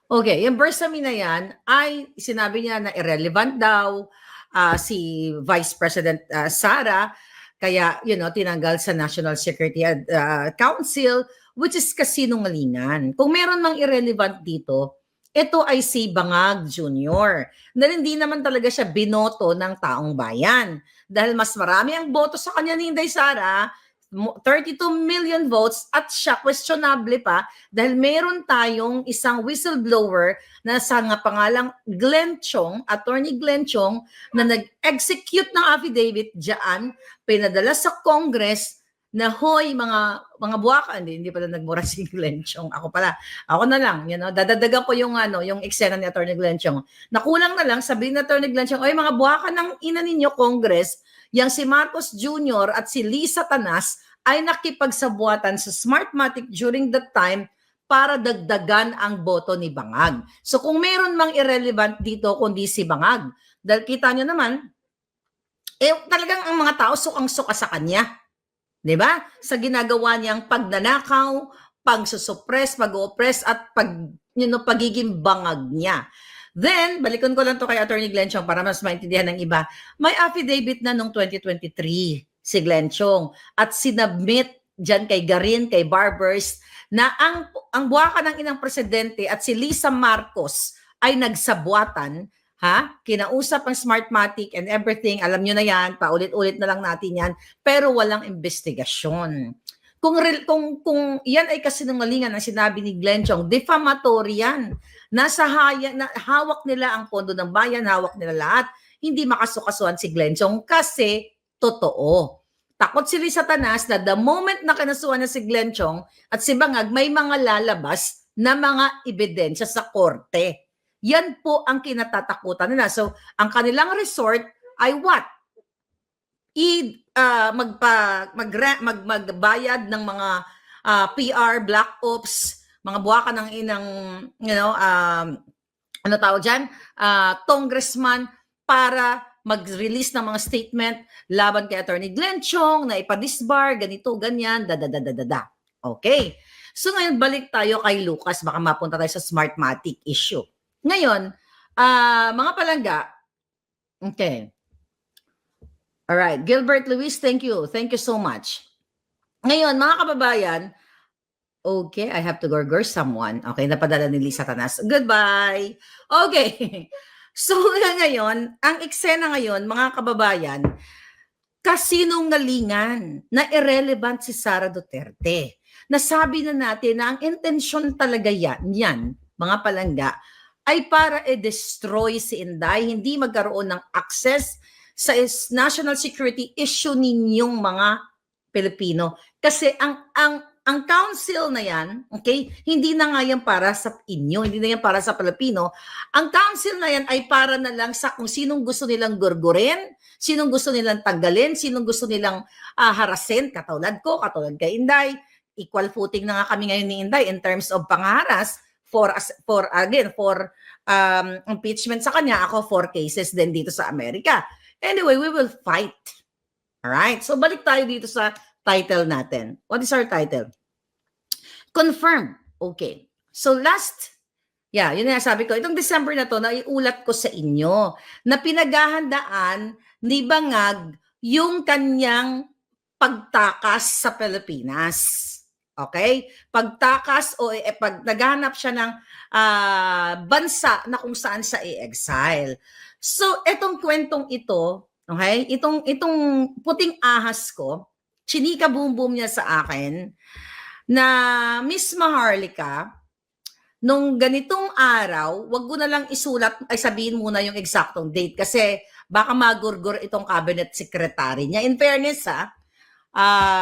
Okay, yung bursary na yan ay sinabi niya na irrelevant daw si Vice President Sara, kaya tinanggal sa National Security Council, which is kasinungalingan. Kung meron mang irrelevant dito, ito ay si Bangag Jr. na hindi naman talaga siya binoto ng taong bayan. Dahil mas marami ang boto sa kanya ni Inday Sara, 32 million votes, at siya questionable pa dahil meron tayong isang whistleblower na sa pangalang Glenn Chong, Attorney Glenn Chong, na nag-execute ng affidavit diyan, pinadala sa Congress na hoy mga buwaka, hindi pala nagmura si Glenn Chong. Ako na lang, dadadagan ko yung eksena ni Attorney Glenn Chong. Nakulang na lang sabihin ni Attorney Glenn Chong, oy mga buwaka ng ina ninyo Congress, yang si Marcos Jr. at si Lisa Tanas ay nakipagsabuatan sa Smartmatic during that time para dagdagan ang boto ni Bangag. So kung meron mang irrelevant dito kundi si Bangag, dahil kita nyo naman, talagang ang mga tao sukang-suka sa kanya. 'Di ba? Sa ginagawa niyang pagnanakaw, pagsusuppress, pag-oppress at pagiging bangag niya. Then, balikan ko lang to kay Attorney Glenn Chong para mas maintindihan ng iba. May affidavit na noong 2023 si Glenn Chong at sinubmit dyan kay Garin, kay Barbers, na ang buwaka ng inang presidente at si Lisa Marcos ay nagsabuatan, kinausap ang Smartmatic and everything, alam nyo na yan, paulit-ulit na lang natin yan, pero walang investigasyon. Kung yan ay kasinungalingan ang sinabi ni Glenn Chong, defamatory yan. Hawak nila ang pondo ng bayan, hawak nila lahat. Hindi makasukasuhan si Glenn Chong kasi totoo. Takot si Lisa Tanas na the moment na kinasuhan na si Glenn Chong at si Bangag, may mga lalabas na mga ebidensya sa korte. Yan po ang kinatatakutan nila. So, ang kanilang resort ay what? Magbayad ng mga PR, black ops, mga buwaka ng inang, congressman para mag-release ng mga statement laban kay Attorney Glenn Chong na ipadisbar, ganito, ganyan, da. Okay. So ngayon, balik tayo kay Lucas. Baka mapunta tayo sa Smartmatic issue. Ngayon, mga palangga, okay. Alright, Gilbert Luis, thank you. Thank you so much. Ngayon, mga kababayan, okay, I have to gorgor someone. Okay, napadala ni Lisa Tanas. Goodbye. Okay. So ngayon, ang eksena ngayon, mga kababayan, kasinungalingan na irrelevant si Sara Duterte. Nasabi na natin na ang intensyon talaga yan, mga palangga, ay para i-destroy si Inday, hindi magkaroon ng access sa national security issue ninyong mga Pilipino. Kasi ang council na yan, okay, hindi na nga yan para sa inyo, hindi na yan para sa Pilipino. Ang council na yan ay para na lang sa kung sinong gusto nilang gurgurin, sinong gusto nilang tanggalin, sinong gusto nilang harasin, katulad ko, katulad kay Inday. Equal footing na nga kami ngayon ni Inday in terms of pangharas for impeachment sa kanya. Ako 4 cases din dito sa Amerika. Anyway, we will fight. Alright? So, balik tayo dito sa title natin. What is our title? Confirm. Okay. So, yun na sabi ko, itong December na to, naiulat ko sa inyo na pinaghahandaan ni Bangag yung kanyang pagtakas sa Pilipinas. Okay? Pagtakas o pag naghahanap siya ng bansa na kung saan siya i-exile. So, etong kwentong ito, okay? Itong puting ahas ko, chinika boom boom niya sa akin na Miss Maharlika, nung ganitong araw, wag ko na lang isulat, ay sabihin muna yung eksaktong date kasi baka magurgur itong cabinet secretary niya. In fairness,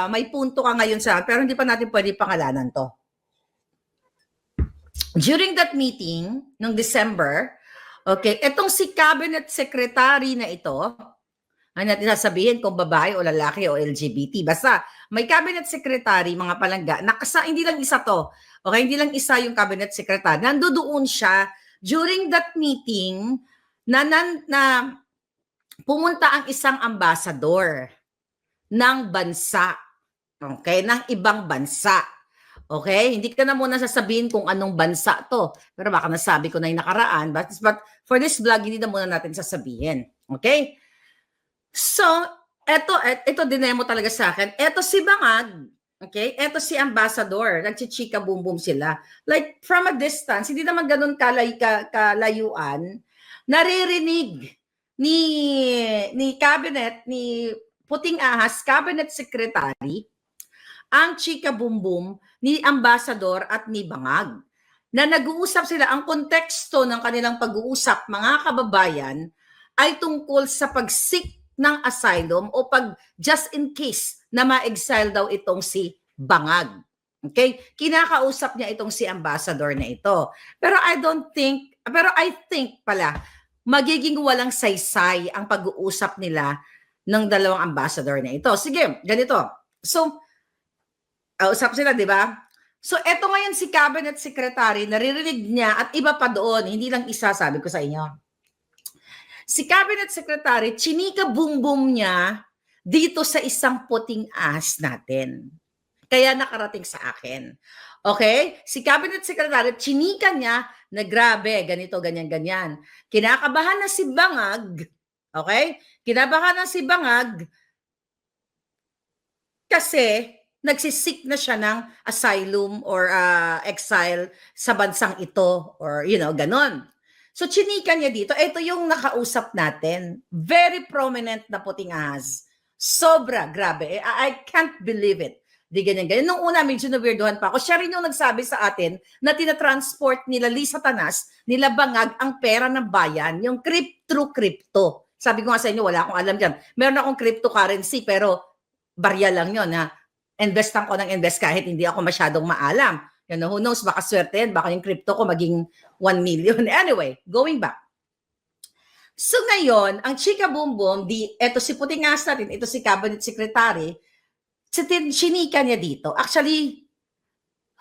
may punto ka ngayon sa, pero hindi pa natin pwede pangalanan to. During that meeting, nung December, okay, etong si cabinet secretary na ito, ano natin sasabihin kung babae o lalaki o LGBT. Basta may cabinet secretary, mga palangga, hindi lang isa to. Okay, hindi lang isa yung cabinet secretary. Nandoon siya during that meeting na pumunta ang isang ambassador ng bansa. Okay, ng ibang bansa. Okay? Hindi ka na muna sasabihin kung anong bansa to. Pero baka nasabi ko na yung nakaraan. But for this vlog, hindi na muna natin sasabihin. Okay? So, ito dinemo talaga sa akin. Ito si Bangag. Okay? Ito si Ambassador. Nagchichika boom boom sila. Like, from a distance, hindi naman ganun kalayuan, naririnig ni cabinet, ni Puting Ahas, cabinet secretary, ang chika boom boom ni Ambassador at ni Bangag. Na nag-uusap sila, ang konteksto ng kanilang pag-uusap, mga kababayan, ay tungkol sa pag-seek ng asylum o pag just in case na ma-exile daw itong si Bangag. Okay? Kinakausap niya itong si Ambassador na ito. Pero I think pala, magiging walang saysay ang pag-uusap nila ng dalawang ambassador na ito. Sige, ganito. So, usap sila, di ba? So, eto ngayon si Cabinet Secretary, naririnig niya at iba pa doon, hindi lang isa, sabi ko sa inyo. Si Cabinet Secretary, chinika boom-boom niya dito sa isang puting ahas natin. Kaya nakarating sa akin. Okay? Si Cabinet Secretary, chinika niya na grabe, ganito, ganyan, ganyan. Kinakabahan na si Bangag, okay? Kinabahan na si Bangag kasi nagsisik na siya ng asylum or exile sa bansang ito or, ganon. So, chinika niya dito. Ito yung nakausap natin. Very prominent na puting ahas. Sobra, grabe. I can't believe it. Di ganyan-ganyan. Nung una, medyo na-weirdohan pa ako. Siya rin yung nagsabi sa atin na tinatransport nila Lisa Tanas, nila Bangag, ang pera ng bayan, yung crypto. Sabi ko nga sa inyo, wala akong alam dyan. Meron akong cryptocurrency, pero barya lang yun, ha? Investan ko ng invest kahit hindi ako masyadong maalam. Who knows, baka swerte yan, baka yung crypto ko maging 1 million. Anyway, going back. So ngayon, ang chika boom boom, eto si puting ahas natin, ito si Cabinet Secretary, sinika niya dito. Actually,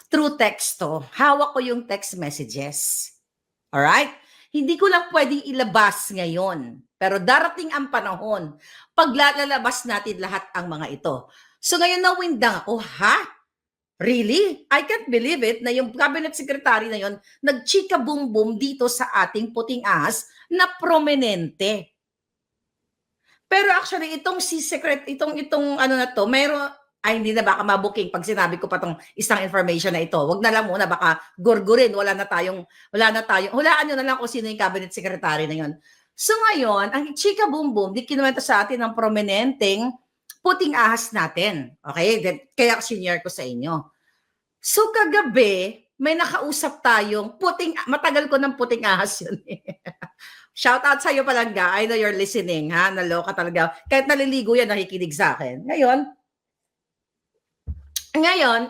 through text to. Hawak ko yung text messages. Alright? Hindi ko lang pwedeng ilabas ngayon. Pero darating ang panahon, paglalabas natin lahat ang mga ito. So ngayon nawindang ako, ha? Really? I can't believe it na yung cabinet secretary na yon nagchika boom boom dito sa ating puting ahas na prominente. Pero actually itong itong ano na to, hindi na baka mabuking pag sinabi ko pa tong isang information na ito. Wag na lang muna, baka gurgurin, hulaan nyo na lang kung sino yung cabinet secretary na yon. So ngayon, ang chika boom boom, di kinuwento sa atin ng prominenteng puting ahas natin. Okay? Kaya senior ko sa inyo. So kagabi, may nakausap tayong matagal ko ng puting ahas yun. Shout out sa'yo palangga. I know you're listening, ha? Naloka talaga. Kahit naliligo yan, nakikinig sa akin. Ngayon,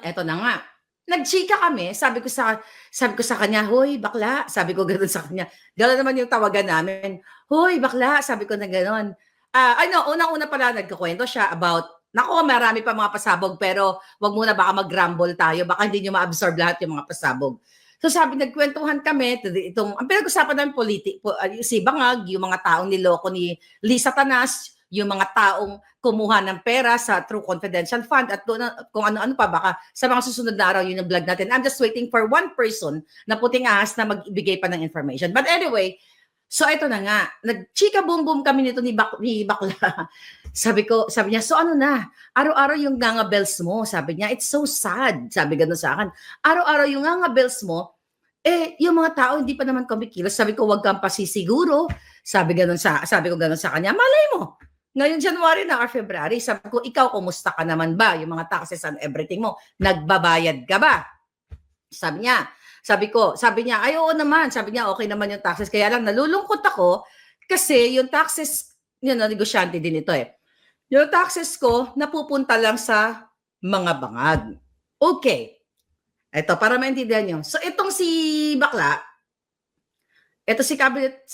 eto na nga. Nagchika kami. Sabi ko sa kanya, hoy, bakla. Sabi ko gano'n sa kanya. Gano'n naman yung tawagan namin. Hoy, bakla. Sabi ko na gano'n. Unang-una pala nagkukwento siya about, marami pa mga pasabog, pero wag muna baka mag-grumble tayo, baka hindi nyo ma-absorb lahat yung mga pasabog. So sabi, nagkwentuhan kami, ang pinag-usapan namin si Bangag, yung mga taong niloko ni Lisa Tanas, yung mga taong kumuha ng pera sa True Confidential Fund, at kung ano-ano pa, baka sa mga susunod na araw yun yung vlog natin. I'm just waiting for one person na puting ahas na magbigay pa ng information. But anyway, so ito na nga, nagchika boom boom kami nito ni Bakla. Sabi niya, so ano na, araw-araw yung nganga bells mo. Sabi niya, it's so sad. Sabi gano'n sa akin. Araw-araw yung nganga bells mo, yung mga tao hindi pa naman kumikilos. Sabi ko, wag kang pasisiguro. Sabi ko gano'n sa kanya, malay mo. Ngayon January na or February, sabi ko, ikaw, kumusta ka naman ba? Yung mga taxes and everything mo, nagbabayad ka ba? Sabi niya, ay oo naman. Sabi niya, okay naman yung taxes. Kaya lang nalulungkot ako kasi yung taxes, negosyante din ito eh. Yung taxes ko, napupunta lang sa mga Bangag. Okay. Ito, para maintindihan nyo. So, itong si Bakla, ito si Cabinet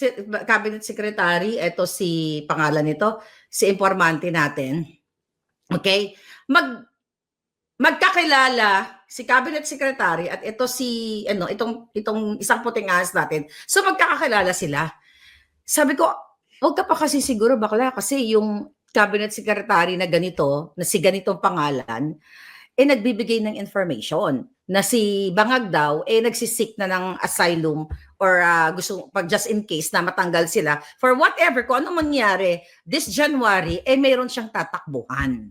Secretary, ito si pangalan nito, si informante natin. Okay? Magkakilala si Cabinet Secretary at ito itong isang puting ahas natin. So magkakakilala sila. Sabi ko, huwag ka pa kasi siguro bakla kasi yung Cabinet Secretary na ganito, na si ganitong pangalan, nagbibigay ng information. na si Bangag daw nagsisik na ng asylum or gusto pag just in case na matanggal sila for whatever kung ano mangyari this January mayroon siyang tatakbuhan.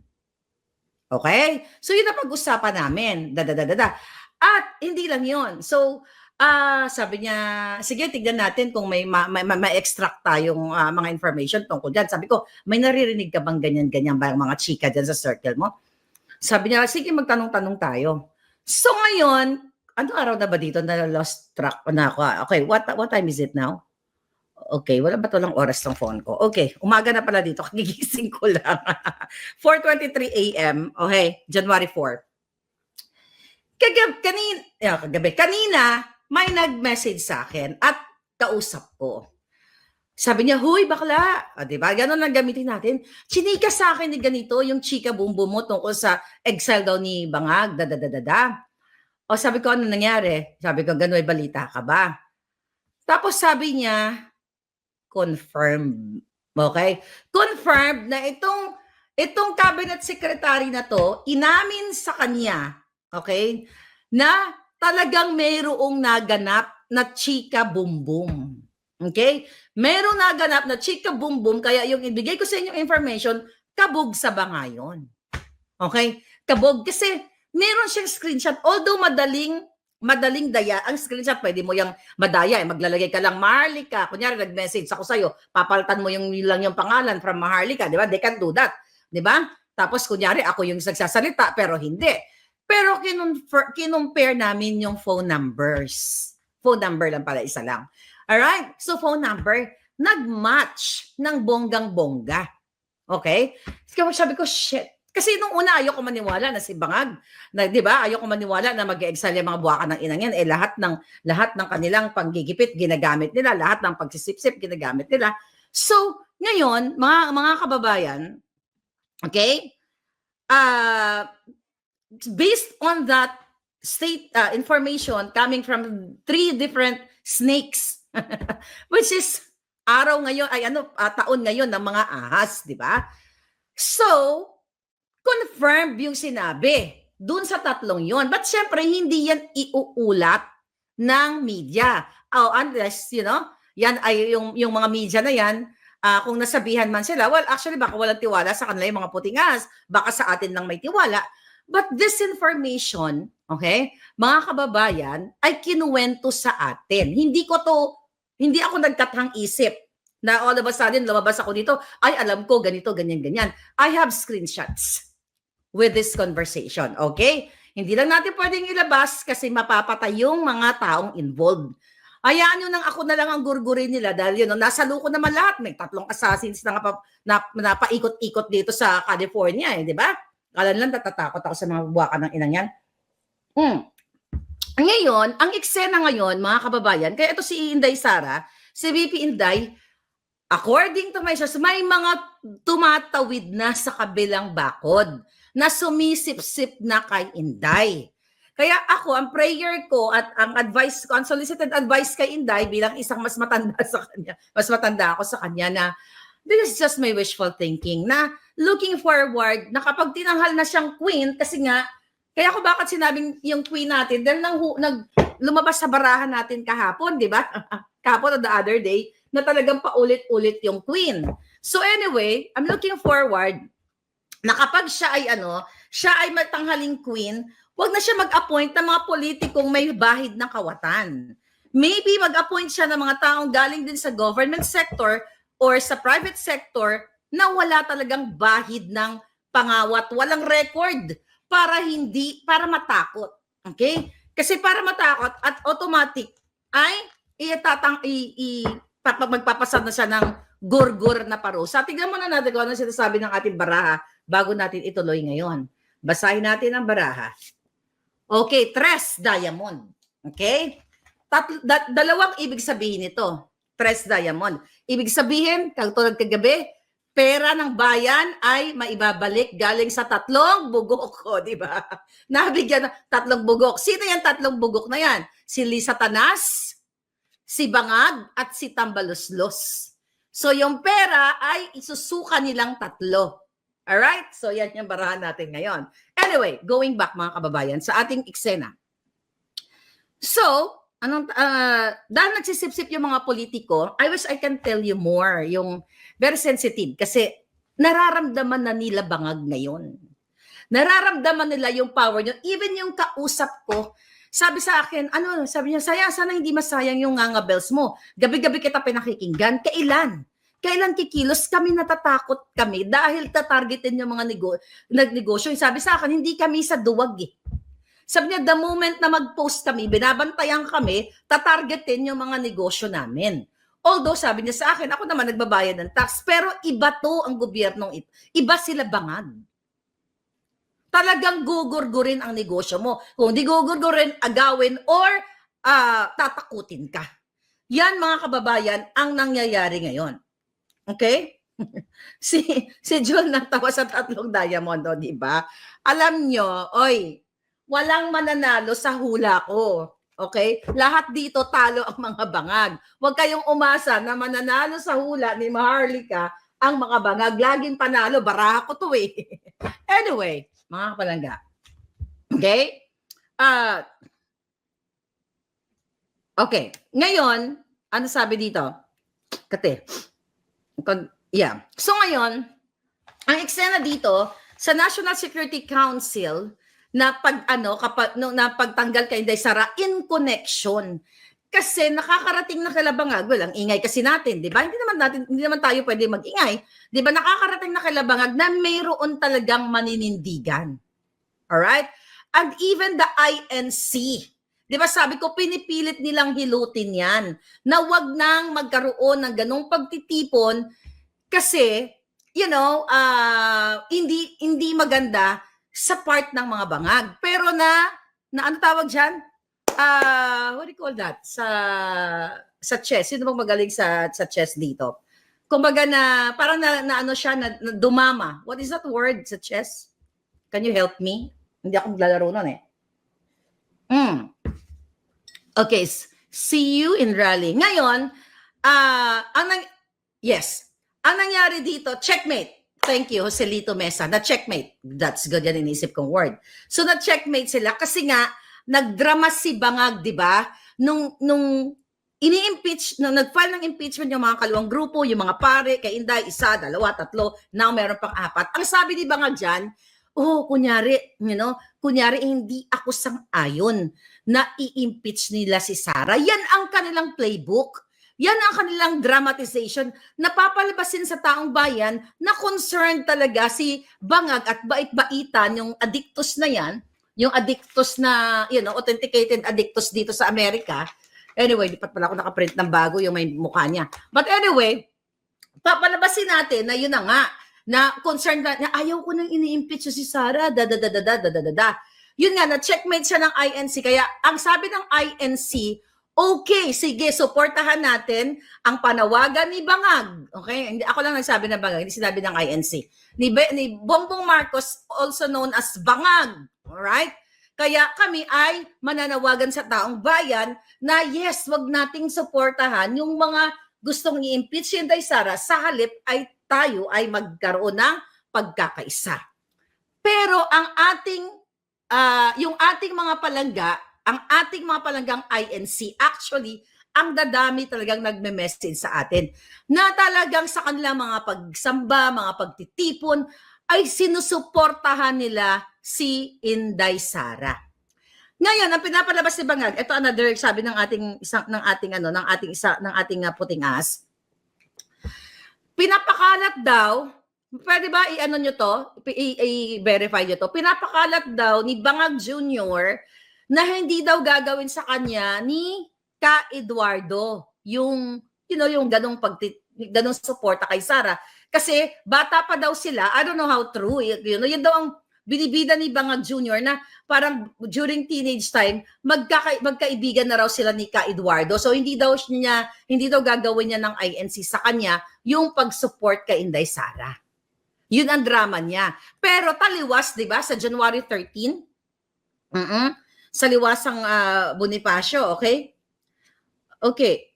Okay? So yun ang pag-usapan namin. At hindi lang yun. So sabi niya, sige, tignan natin kung may ma-extract tayong mga information tungkol dyan. Sabi ko, may naririnig ka bang ganyan-ganyan ba yung mga chika dyan sa circle mo? Sabi niya, sige, magtanong-tanong tayo. So ngayon, ano araw na ba dito na lost track na ako? Okay, what time is it now? Okay, wala ba lang oras ng phone ko? Okay, umaga na pala dito. Kagigising ko lang. 4:23 a.m. Okay, January 4. Kanina, may nag-message sa akin at kausap ko. Sabi niya, huy, bakla. Diba? Ganon lang gamitin natin. Chinika sa akin ni ganito, yung chika bumbo mo tungkol sa exile daw ni Bangag, O sabi ko, ano nangyari? Sabi ko, gano'y balita ka ba? Tapos sabi niya, confirmed. Okay? Confirmed na itong cabinet secretary na to, inamin sa kanya, okay, na talagang mayroong naganap na chika bumbum. Okay? Merong naganap na chika bumbum, kaya yung ibigay ko sa inyong information, kabog sa bangayon. Okay? Kabog. Kasi meron siyang screenshot. Although madaling daya, ang screenshot, pwede mo yung madaya. Maglalagay ka lang, Maharlika. Kunyari, nag-message ako sa'yo, papalitan mo yung pangalan from Maharlika. Di ba? They can do that. Di ba? Tapos, kunyari, ako yung nagsasalita, pero hindi. Pero kinumpare namin yung phone numbers. Phone number lang pala, isa lang. Alright? So, phone number, nag-match ng bonggang-bongga. Okay? Sabi ko, shit. Kasi nung una, ayoko maniwala na si Bangag, na, di ba, ayoko maniwala na mag-e-exile yung mga buwakan ng inang yan. Lahat ng kanilang panggigipit, ginagamit nila. Lahat ng pagsisip-sip, ginagamit nila. So, ngayon, mga kababayan, okay, based on that state information coming from 3 different snakes, which is araw ngayon, taon ngayon ng mga ahas, di ba? So, confirmed yung sinabi dun sa 3 yon. But syempre, hindi yan iuulat ng media. Unless, yan ay yung mga media na yan, kung nasabihan man sila, well, actually, baka walang tiwala sa kanila yung mga puting ahas, baka sa atin lang may tiwala. But this information, okay, mga kababayan, ay kinuwento sa atin. Hindi ako nagkatang isip na all of a sudden lumabas ako dito, ay alam ko ganito, ganyan. I have screenshots with this conversation, okay? Hindi lang natin pwedeng ilabas kasi mapapatay yung mga taong involved. Hayaan nyo nang ako na lang ang gurgurin nila dahil nasa luko naman lahat. May 3 assassins na paikot-ikot dito sa California, di ba? Kala lang natatakot ako sa mga buwakan ng inang yan. Ngayon, ang eksena ngayon, mga kababayan, kaya ito si Inday Sara, si VP Inday, according to my source, may mga tumatawid na sa kabilang bakod na sumisip-sip na kay Inday. Kaya ako, ang prayer ko at ang advice ko, ang solicited advice kay Inday bilang isang mas matanda ako sa kanya na this is just my wishful thinking na looking forward na kapag tinanghal na siyang queen, kasi nga, kaya ako bakit sinabing yung queen natin, dahil lumabas sa barahan natin kahapon, di ba? Kahapon o the other day, na talagang paulit-ulit yung queen. So anyway, I'm looking forward na kapag siya ay matanghaling queen, wag na siya mag-appoint ng mga politikong may bahid ng kawatan. Maybe mag-appoint siya ng mga taong galing din sa government sector or sa private sector na wala talagang bahid ng pangawat, walang record para matakot. Okay? Kasi para matakot at automatic ay magpapasad na siya ng gurgur na parusa. Tignan mo na natin kung ano sinasabi ng ating baraha bago natin ituloy ngayon. Basahin natin ang baraha. Okay, 3 diamond. Okay? Dalawang ibig sabihin nito. 3 diamond. Ibig sabihin, katulad kagabi, pera ng bayan ay maibabalik galing sa 3 bugok ko, di ba? Nabigyan ng 3 bugok. Sino yung 3 bugok na yan? Si Lisa Tanas, si Bangag, at si Tambaluslos. So yung pera ay isusuka nilang 3. Alright? So yan yung barahan natin ngayon. Anyway, going back mga kababayan sa ating eksena. So, dahil nagsisip-sip yung mga politiko, I wish I can tell you more, yung very sensitive kasi nararamdaman na nila bangag ngayon. Nararamdaman nila yung power nyo. Even yung kausap ko, sabi sa akin, sabi niya, sana hindi masayang yung ngangabels mo. Gabi-gabi kita pinakikinggan. Kailan kikilos? Kami natatakot kami dahil tatargetin yung mga nagnegosyo. Sabi sa akin, hindi kami sa duwag eh. Sabi niya, the moment na mag-post kami, binabantayan kami, tatargetin yung mga negosyo namin. Although, sabi niya sa akin, ako naman nagbabayad ng tax, pero iba to ang gobyernong ito. Iba sila bangag. Talagang gugurgurin ang negosyo mo. Kung di gugurgurin, agawin, or tatakutin ka. Yan, mga kababayan, ang nangyayari ngayon. Okay? si Jul natawa sa 3 diamond, di ba? Alam nyo, walang mananalo sa hula ko. Okay? Lahat dito talo ang mga bangag. Huwag kayong umasa na mananalo sa hula ni Maharlika ang mga bangag. Laging panalo. Baraha ko to eh. Anyway, mga kapalangga. Okay? Okay. Ngayon, ano sabi dito? Yeah. So ngayon, ang eksena dito, sa National Security Council, na pagtanggal kay Inday Sara in connection kasi nakakarating na kila Bangag, ang ingay kasi natin, di ba? Hindi naman tayo pwede mag-ingay. Di ba? Nakakarating na kila Bangag na mayroon talagang maninindigan. Alright? And even the INC, di ba sabi ko, pinipilit nilang hilutin yan na wag nang magkaroon ng ganong pagtitipon kasi, hindi maganda sa part ng mga bangag. Pero ano tawag dyan? What do you call that? Sa chess. Sino bang magaling sa chess dito? Kumbaga parang ano siya, na dumama. What is that word sa chess? Can you help me? Hindi ako maglalaro nun eh. Okay, see you in rally. Ngayon, yes, ang nangyari dito, checkmate. Thank you, Joselito Mesa. Na-checkmate. That's good, yan inisip kong word. So, na-checkmate sila kasi nga, nagdrama si Bangag, di ba? Nung ini-impeach, nung nag-file ng impeachment yung mga kaluwang grupo, yung mga pare, kay Inday, 1, 2, 3, now meron pang 4. Ang sabi ni Bangag dyan, kunyari, hindi ako sang-ayon na i-impeach nila si Sara. Yan ang kanilang playbook. Yan ang kanilang dramatization na papalabasin sa taong bayan na concerned talaga si Bangag at bait-baitan yung addictus na yan, yung addictus na, authenticated addictus dito sa Amerika. Anyway, di pa pala ako nakaprint ng bago yung may mukha niya. But anyway, papalabasin natin na yun na nga, na concerned na ayaw ko nang ini-impeach si Sara, Yun nga, na-checkmate siya ng INC. Kaya ang sabi ng INC, okay, sige, suportahan natin ang panawagan ni Bangag. Okay? Hindi ako lang nagsabi ng Bangag, hindi sinabi ng INC. Ni Bongbong Marcos, also known as Bangag. Alright? Kaya kami ay mananawagan sa taong bayan na yes, wag nating suportahan yung mga gustong i-impeach si Inday Sara, sa halip ay tayo ay magkaroon ng pagkakaisa. Pero ang yung ating mga palangga, ang ating mga palanggang INC, actually, ang dadami talagang nagme-message sa atin na talagang sa kanilang mga pagsamba, mga pagtitipon, ay sinusuportahan nila si Inday Sara. Ngayon, ang pinapalabas ni Bangag, ito another sabi ng ating puting as. Pinapakalat daw, pwede ba i-ano nyo to? I-verify nyo to. Pinapakalat daw ni Bangag Jr. na hindi daw gagawin sa kanya ni Ka Eduardo yung ganong suporta kay Sara. Kasi bata pa daw sila, I don't know how true, yun daw ang binibida ni Bangag Jr. na parang during teenage time, magkaibigan na raw sila ni Ka Eduardo. So hindi daw gagawin niya ng INC sa kanya yung pag-support kay Inday Sara. Yun ang drama niya. Pero taliwas, di ba, sa January 13, sa liwasang Bonifacio, okay? Okay.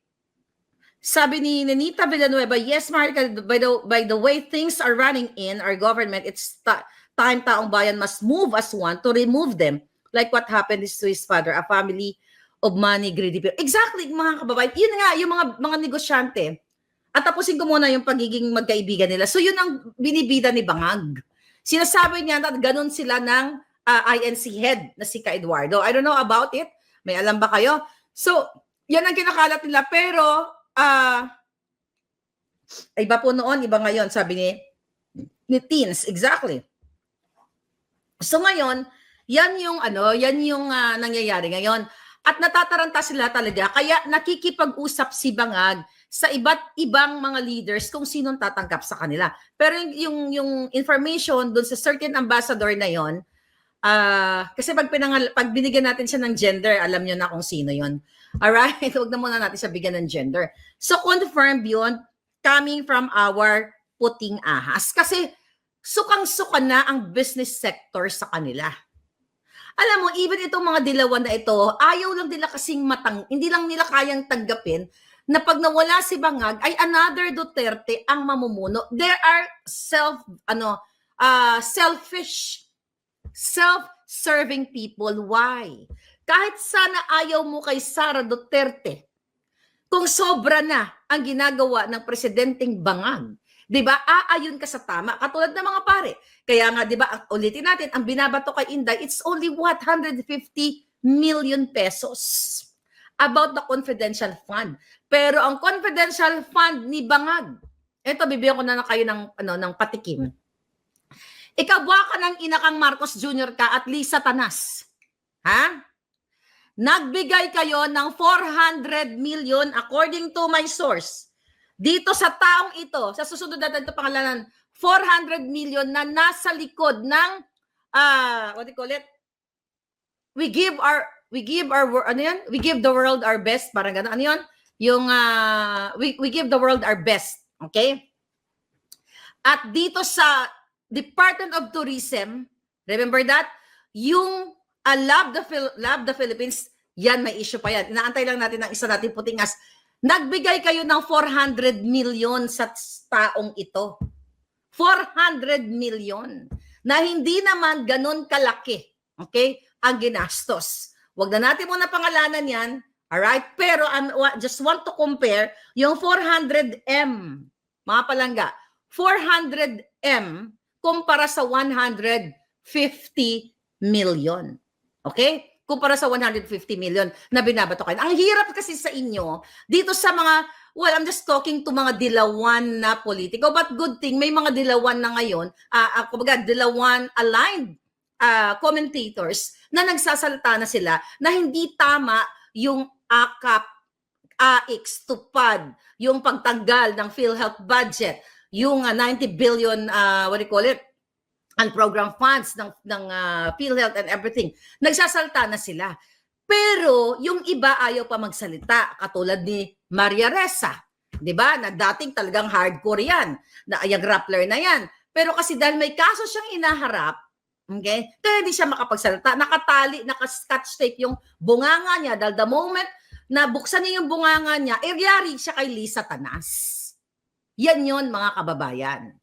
Sabi ni Nenita Villanueva, yes, Marika, by the way things are running in our government, it's time taong bayan must move as one to remove them. Like what happened to his father, a family of money greedy people. Exactly, mga kababayan. Yun nga, yung mga negosyante. At tapusin ko muna yung pagiging magkaibigan nila. So yun ang binibida ni Bangag. Sinasabi niya na ganun sila ng INC head na si Ka Eduardo. I don't know about it. May alam ba kayo? So, yan ang kinakalat nila. Pero, iba po noon, iba ngayon, sabi ni Teens. Exactly. So ngayon, yan yung nangyayari ngayon. At natataranta sila talaga. Kaya nakikipag-usap si Bangag sa iba't ibang mga leaders kung sinong tatanggap sa kanila. Pero yung information doon sa certain ambassador na yon, kasi pag binigyan natin siya ng gender, alam nyo na kung sino yon. Alright? Huwag na muna natin siya bigyan ng gender. So confirmed yun, coming from our puting ahas. Kasi sukang-suka na ang business sector sa kanila. Alam mo, even itong mga dilawan na ito, ayaw lang nila kasing hindi lang nila kayang tanggapin na pag nawala si Bangag ay another Duterte ang mamumuno. There are selfish, self-serving people. Why? Kahit sana ayaw mo kay Sara Duterte, kung sobra na ang ginagawa ng presidenteng Bangag, 'di ba? Aayon ka sa tama katulad ng mga pare. Kaya nga 'di ba, ulitin natin, ang binabato kay Inday, it's only 150 million pesos about the confidential fund. Pero ang confidential fund ni Bangag, ito bibigyan ko na kayo ng patikim. Ikabwa ka ng inakang Marcos Jr. ka at Lisa Tanas. Ha? Nagbigay kayo ng 400 million according to my source. Dito sa taong ito, sa susunod natin ito pangalanan, 400 million na nasa likod ng, what do you call it? We give the world our best, parang gano'n. Ano yun? Yung, we give the world our best. Okay? At dito sa Department of Tourism, remember that? Yung Love the Philippines, yan, may issue pa yan. Inaantay lang natin ng isa natin putingas. Nagbigay kayo ng 400 million sa taong ito. 400 million na hindi naman ganun kalaki, okay, ang ginastos. Huwag na natin muna pangalanan yan, alright? Pero just want to compare yung 400M, mga palangga, 400M kumpara sa 150 million. Okay? Kumpara sa 150 million na binabato kayo. Ang hirap kasi sa inyo, dito sa mga, well, I'm just talking to mga dilawan na politiko, but good thing, may mga dilawan na ngayon, kumbaga dilawan-aligned commentators na nagsasalita na sila na hindi tama yung AKAP, AX, tupad, yung pagtanggal ng PhilHealth budget, yung 90 billion, what do you call it, and program funds ng PhilHealth and everything, nagsasalta na sila. Pero yung iba ayaw pa magsalita, katulad ni Maria Ressa, 'di ba? Na dating talagang hardcore 'yan, na grappler na 'yan. Pero kasi dahil may kaso siyang inaharap, okay? Kaya hindi siya makapagsalita, nakatali, naka-scotch tape yung bunganga niya dahil the moment na buksan niya yung bunganga niya, yari siya kay Lisa Tanas. Yan 'yon, mga kababayan.